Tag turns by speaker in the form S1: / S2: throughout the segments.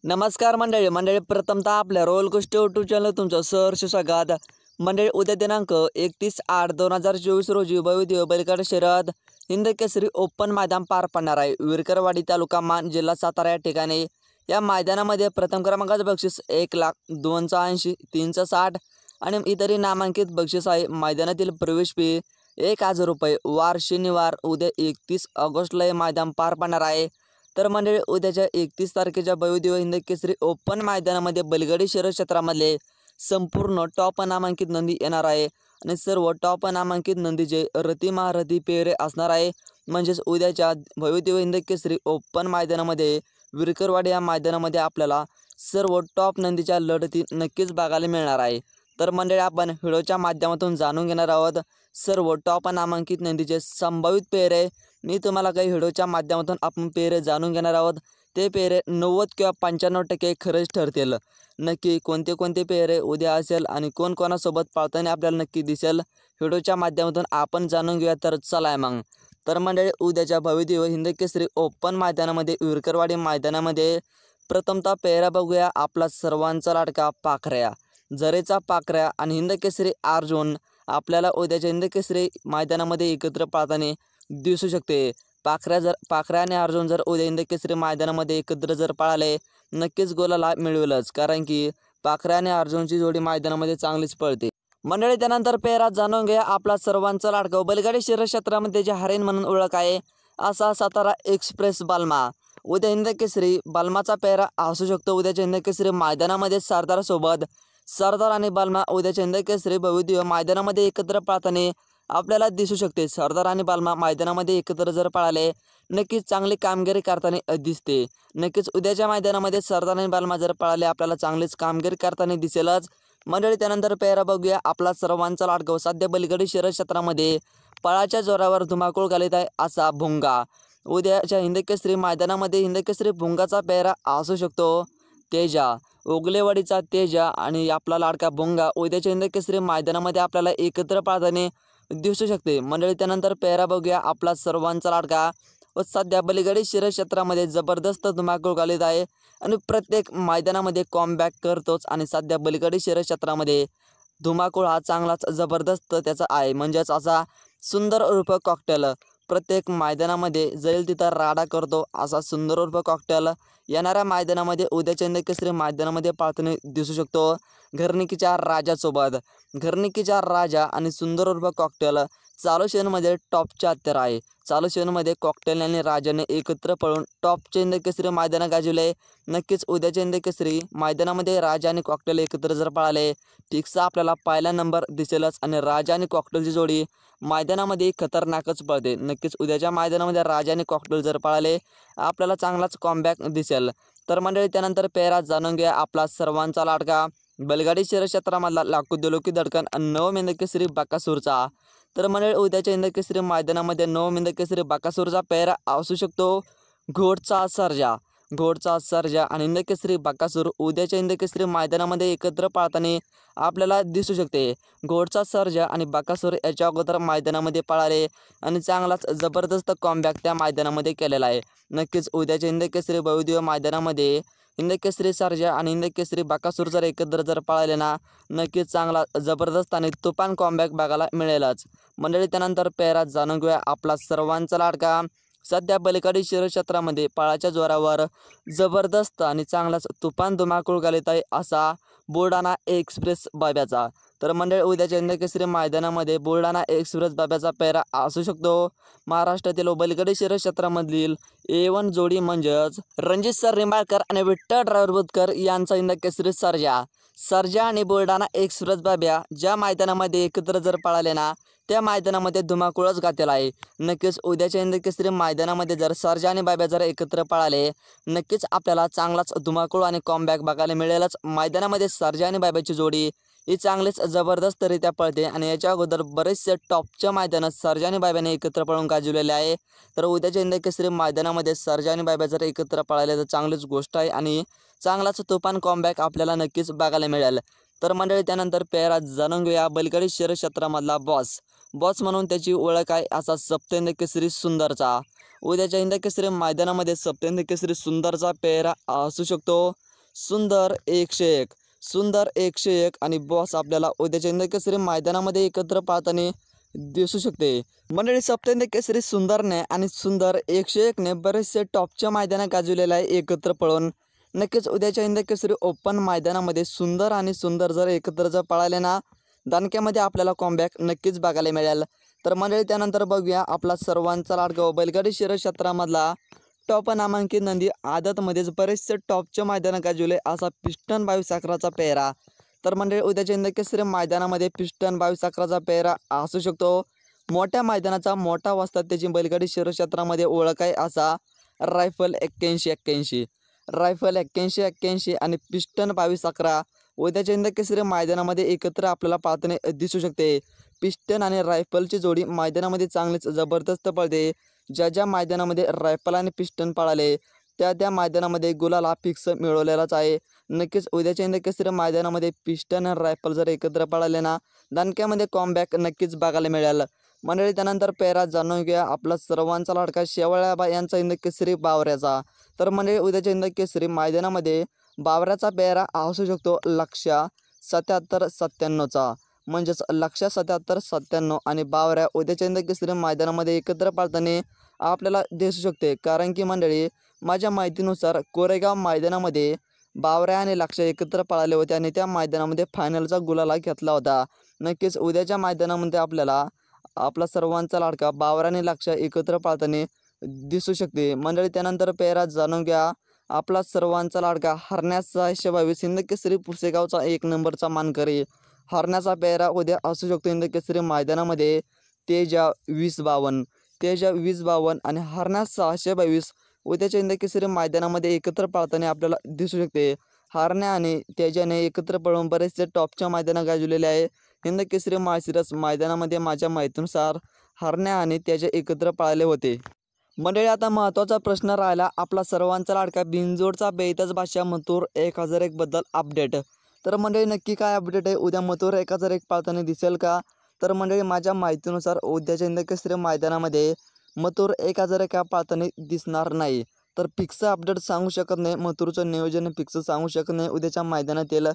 S1: नमस्कार मंडळी मंडळी प्रथमतः आपल्या रोल कुस्ती यूट्यूब चॅनल तुमचं सहर्ष स्वागत। मंडळी उद्या दिनांक 31/8/2024 रोजी भव्य बैलगाडा शर्यत हिंद केसरी ओपन मैदान पार पडणार आहे। विरकरवाडी तालुका मान जिल्हा सातारा या ठिकाणी या मैदानामध्ये प्रथम क्रमांकाचं बक्षीस 1,00,000, 2चा 80, 3चा 60 आणि इतरही नामांकित बक्षीस आहे। मैदानातील प्रवेश फी 1,000 रुपये। वार शनिवार उद्या 31 ऑगस्टला हे मैदान पार पडणार आहे। तर मंडळी उद्याच्या 31 तारखेच्या भव्य हिंद केसरी ओपन मैदानामध्ये बैलगाडी शर्यत क्षेत्रामधले संपूर्ण टॉप नामांकित नंदी येणार आहे आणि सर्व टॉप नामांकित नंदीचे रती महारथी पेहरे असणार आहे। म्हणजेच उद्याच्या भव्य हिंद केसरी ओपन मैदानामध्ये विरकरवाडी या मैदानामध्ये आपल्याला सर्व टॉप नंदीच्या लढती नक्कीच बघायला मिळणार आहे। तर मंडळी आपण व्हिडिओच्या माध्यमातून जाणून घेणार आहोत सर्व टॉप नामांकित नंदीचे संभावित पेहरे। मी तुम्हाला काही व्हिडिओच्या माध्यमातून आपण पेहरे जाणून घेणार आहोत। ते पेहरे 90 किंवा 95% खरेच ठरतील। नक्की कोणते कोणते पेहरे उद्या असेल आणि कोण कोणासोबत पाळताना आपल्याला नक्की दिसेल व्हिडिओच्या माध्यमातून आपण जाणून घेऊया। तर चला मग तर मंडळी उद्याच्या भव्य हिंद केसरी ओपन मैदानामध्ये विरकरवाडी मैदानामध्ये प्रथमतः पेहरा बघूया आपला सर्वांचा लाडका पाखऱ्या झरेचा पाखऱ्या आणि हिंद केसरी अर्जुन आपल्याला उद्याच्या हिंद केसरी मैदानामध्ये एकत्र पाळताना दिसू शकते। पाखऱ्या आणि अर्जुन जर उद्या हिंद केसरी मैदानामध्ये एकत्र जर पळाले नक्कीच गोलाला मिळवेलच, कारण की पाखऱ्या आणि अर्जुनची जोडी मैदानामध्ये चांगलीच पळते। मंडळी त्यानंतर पेहरा जाणून घ्या आपला सर्वांचा लाडका बैलगाडी शर्यत क्षेत्रामध्ये जे हरेन म्हणून ओळख आहे असा सातारा एक्सप्रेस बालमा उद्या हिंद केसरी बालमाचा पेहरा असू शकतो। उद्याच्या हिंद केसरी मैदानामध्ये सरदार आणि बालमा उद्याच्या हिंद केसरी भव्य मैदानामध्ये एकत्र पळताना आपल्याला दिसू शकते। सरदार आणि बालमा मैदानामध्ये एकत्र जर पळाले नक्कीच चांगली कामगिरी करताना दिसते। नक्कीच उद्याच्या मैदानामध्ये सरदार आणि बालमा जर पळाले आपल्याला चांगलीच कामगिरी करताना दिसेलच। मंडळी त्यानंतर पेहरा बघूया आपला सर्वांचा लाडका सध्या बैलगाडी शर्यत क्षेत्रामध्ये पळाच्या जोरावर धुमाकूळ घालीत आहे असा भुंगा उद्याच्या हिंद केसरी मैदानामध्ये हिंद केसरी भुंगाचा पेहरा असू शकतो। तेजा ओगलेवाडीचा तेजा आणि आपला लाडका भुंगा उद्याच्या हिंद केसरी मैदानामध्ये आपल्याला एकत्र पळताना दिसू शकते। मंडळी त्यानंतर पेहरा बघूया आपला सर्वांचा लाडका व सध्या बैलगाडी शर्यत क्षेत्रामध्ये जबरदस्त धुमाकूळ घालीत आहे आणि प्रत्येक मैदानामध्ये कॉमबॅक करतोच आणि सध्या बैलगाडी शर्यत क्षेत्रामध्ये धुमाकूळ हा चांगलाच जबरदस्त त्याचा आहे। म्हणजेच असा सुंदर उर्फ कॉकटेल प्रत्येक मैदानामध्ये जाईल तिथं राडा करतो असा सुंदर उर्फ कॉकटेल येणाऱ्या मैदानामध्ये उद्याच्या हिंद केसरी मैदानामध्ये पाळताना दिसू शकतो। घरनिकीच्या राजासोबत घरनिकीच्या राजा आणि सुंदर उर्फ कॉकटेल चालू श्रेणीमध्ये टॉपच्या हत्यार आहे। चालू श्रेणीमध्ये कॉकटेल आणि राजाने एकत्र पळून टॉपचे हिंद केसरी मैदान गाजवले। नक्कीच उद्याच्या हिंद केसरी मैदानामध्ये राजा आणि कॉकटेल एकत्र जर पळाले ठीकसा आपल्याला पहिला नंबर दिसेलच आणि राजा आणि कॉकटेलची जोडी मैदानामध्ये खतरनाकच पळते। नक्कीच उद्याच्या मैदानामध्ये राजा आणि कॉकटेल जर पळाले आपल्याला चांगलाच कॉमबॅक दिसेल। तर मंडळी त्यानंतर पेहरा जाणून घ्या आपला सर्वांचा लाडका बैलगाडी शर्यत क्षेत्रामधला लाखो दिलोकी धडकन नवम हिंद केसरी बकासूरचा। तर मंडळी उद्याच्या हिंद केसरी मैदानामध्ये नवम हिंद केसरी बकासूरचा पेहरा असू शकतो। घोडचा सर्जा आणि हिंद केसरी बकासूर उद्याच्या हिंद केसरी मैदानामध्ये एकत्र पळताना आपल्याला दिसू शकते। घोडचा सर्जा आणि बकासूर याच्या अगोदर मैदानामध्ये पळाले आणि चांगलाच जबरदस्त कॉमबॅक त्या मैदानामध्ये केलेला आहे। नक्कीच उद्याच्या हिंद केसरी भव्य मैदानामध्ये हिंद केसरी सर्जा आणि हिंद केसरी बकासूर जर एकत्र जर पळाले ना नक्कीच चांगला जबरदस्त आणि तुफान कॉमबॅक बघायला मिळेलच। मंडळी त्यानंतर पेहरा जाणून घेऊया आपला सर्वांचा लाडका सध्या बैलगाडी शर्यत क्षेत्रामध्ये पळाच्या जोरावर जबरदस्त आणि चांगलाच तुफान धुमाकूळ घालीत आहे असा बुलढाणा एक्सप्रेस बाब्याचा। तर मंडळी उद्याच्या हिंद केसरी मैदानामध्ये बुलढाणा एक्सप्रेस बाब्याचा पेहरा असू शकतो। महाराष्ट्रातील बैलगाडी शर्यत क्षेत्रामधील A1 जोडी म्हणजेच रणजित सर रिंबाळकर आणि विठ्ठल ड्रायव्हर बुधकर यांचा हिंद केसरी सर्जा आणि बुलढाणा एक्सप्रेस बाब्या ज्या मैदानामध्ये एकत्र जर पळाले ना त्या मैदानामध्ये धुमाकूळच घातलेला आहे। नक्कीच उद्याच्या हिंद केसरी मैदानामध्ये जर सर्जा आणि बाब्या जर एकत्र पळाले नक्कीच आपल्याला चांगलाच धुमाकूळ आणि कॉमबॅक बघायला मिळेलच। मैदानामध्ये सर्जा आणि बाब्याची जोडी ही चांगलीच जबरदस्तरित्या पळते आणि याच्या अगोदर बरेचसे टॉपच्या मैदानात सर्जा आणि बाब्याने एकत्र पळून गाजवलेले आहे। तर उद्याच्या हिंद केसरी मैदानामध्ये सर्जा आणि बाब्या जर एकत्र पळाले तर चांगलीच गोष्ट आहे आणि चांगलाच तुफान कॉमबॅक आपल्याला नक्कीच बघायला मिळेल। तर मंडळी त्यानंतर पेहरा जाणून घेऊया बैलगाडी शर्यत क्षेत्रामधला बॉस म्हणून त्याची ओळख आहे असा सप्तहिंद केसरी सुंदरचा। उद्याच्या हिंद केसरी मैदानामध्ये सप्तहिंद केसरी सुंदरचा पेहरा असू शकतो। सुंदर 101, सुंदर 101 आणि बॉस आपल्याला उद्याच्या हिंद केसरी मैदानामध्ये एकत्र पाहताना दिसू शकते. मंडळी सप्तहिंद केसरी सुंदरने आणि सुंदर 101ने बरेचसे टॉपच्या मैदानात गाजवलेले आहे एकत्र पळून. नक्कीच उद्याच्या हिंद केसरी ओपन मैदानामध्ये सुंदर आणि सुंदर जर एकत्र जर पळाले ना, दणक्यामध्ये आपल्याला कॉमबॅक नक्कीच बघायला मिळेल. तर मंडळी त्यानंतर बघूया आपला सर्वांचा लाडका बैलगाडी शर्यत क्षेत्रामधला टॉप नामांकित नंदी आदतमध्येच बरेचसे टॉपच्या मैदानात गाजवले असा पिस्टन 22-11चा पेहरा. तर मंडळी उद्याच्या हिंद केसरी मैदानामध्ये पिस्टन 22-11चा पेहरा असू शकतो. मोठ्या मैदानाचा मोठा वस्ताद त्याची बैलगाडी शर्यत क्षेत्रामध्ये ओळख आहे असा रायफल 81-81, रायफल 81-81 आणि पिस्टन 22-11 उद्याच्या हिंद केसरी मैदानामध्ये एकत्र आपल्याला पाहताना दिसू शकते. पिस्टन आणि रायफलची जोडी मैदानामध्ये चांगलीच जबरदस्त पळते. ज्या मैदानामध्ये रायफल आणि पिस्टन पळाले त्या मैदानामध्ये गुलाल हा फिक्स मिळवलेलाच आहे. नक्कीच उद्याच्या हिंद केसरी मैदानामध्ये पिस्टन आणि रायफल जर एकत्र पळाले ना, दणक्यामध्ये कॉमबॅक नक्कीच बघायला मिळेल. मंडळी त्यानंतर पेहरा जाणून घ्या आपला सर्वांचा लाडका शेवाळ्याबा यांचा हिंद केसरी बावऱ्याचा. तर मंडळी उद्याच्या हिंद केसरी मैदानामध्ये बावऱ्याचा पेहरा असू शकतो लक्ष्य 77-97चा, म्हणजेच लक्ष्य 77-97 आणि बावऱ्या उद्याच्या हिंद केसरी मैदानामध्ये एकत्र पाळताना आपल्याला दिसू शकते. कारण की मंडळी माझ्या माहितीनुसार कोरेगाव मैदानामध्ये बावऱ्या आणि लक्ष्य एकत्र पळाले होते आणि त्या मैदानामध्ये फायनलचा गुलाल घेतला होता. नक्कीच उद्याच्या मैदानामध्ये आपल्याला आपला सर्वांचा लाडका बावऱ्या आणि लक्ष्य एकत्र पाळताना दिसू शकते. मंडळी त्यानंतर पेहरा जाणून घ्या आपला सर्वांचा लाडका हरण्या 622 हिंद केसरी पुसेगावचा 1 नंबरचा मानकरी. हरण्याचा पेहरा उद्या असू शकतो हिंद केसरी मैदानामध्ये तेजा 20-52, तेजा 20-52 आणि हरण्या 622 उद्याच्या हिंद केसरी मैदानामध्ये एकत्र पाळताना आपल्याला दिसू शकते. हरण्या आणि तेजाने एकत्र पळून बरेचसे टॉपच्या मैदानात गाजवलेले आहे. हिंद केसरी माळशिरस मैदानामध्ये माझ्या माहितीनुसार हरण्या आणि तेजा एकत्र पळाले होते. मंडळी आता महत्त्वाचा प्रश्न राहिला आपला सर्वांचा लाडका बिनजोडचा बेइतच बादशाह मथुर 1001 बद्दल अपडेट. तर मंडळी नक्की काय अपडेट आहे, उद्या मथुर 1001 पाळताना दिसेल का? तर मंडळी माझ्या माहितीनुसार उद्याच्या हिंद केसरी मैदानामध्ये मथुर 1001 पाळताना दिसणार नाही. तर फिक्स अपडेट सांगू शकत नाही, मथुरचं नियोजन फिक्स सांगू शकत नाही उद्याच्या मैदानात येईल.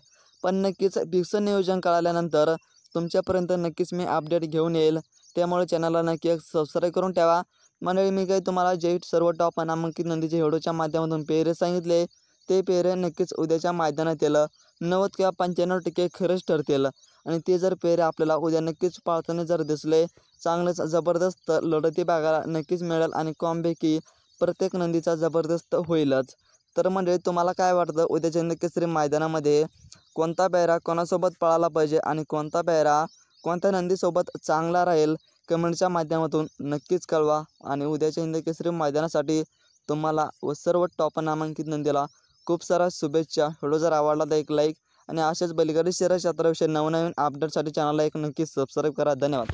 S1: पण नक्कीच फिक्स नियोजन कळाल्यानंतर तुमच्यापर्यंत नक्कीच मी अपडेट घेऊन येईल. त्यामुळे चॅनलला नक्की सबस्क्राईब करून ठेवा. मंडळी मी काही तुम्हाला जे सर्व टॉप नामांकित नंदीचे व्हिडिओच्या माध्यमातून पेहरे सांगितले ते पेहरे नक्कीच उद्याच्या मैदानात येईल. 90 किंवा 95% खरंच ठरतील आणि ते जर पेहरे आपल्याला उद्या नक्कीच पाळताना जर दिसले चांगलंच जबरदस्त लढती बघायला नक्कीच मिळेल आणि कॉमबॅकी प्रत्येक नंदीचा जबरदस्त होईलच. तर मंडळी तुम्हाला काय वाटतं उद्याच्या हिंद केसरी मैदानामध्ये कोणता पेहरा कोणासोबत पळाला पाहिजे आणि कोणता पेहरा कोणत्या नंदीसोबत चांगला राहील कमेंटच्या माध्यमातून नक्कीच कळवा. आणि उद्याच्या हिंद केसरी मैदानासाठी तुम्हाला व सर्व टॉप नामांकित नंदीला खूप साऱ्या शुभेच्छा. व्हिडिओ जर आवडला तर एक लाईक आणि असेच बैलगाडी शर्यत क्षेत्राविषयी नवनवीन अपडेटसाठी चॅनलला एक नक्की सबस्क्राईब करा. धन्यवाद.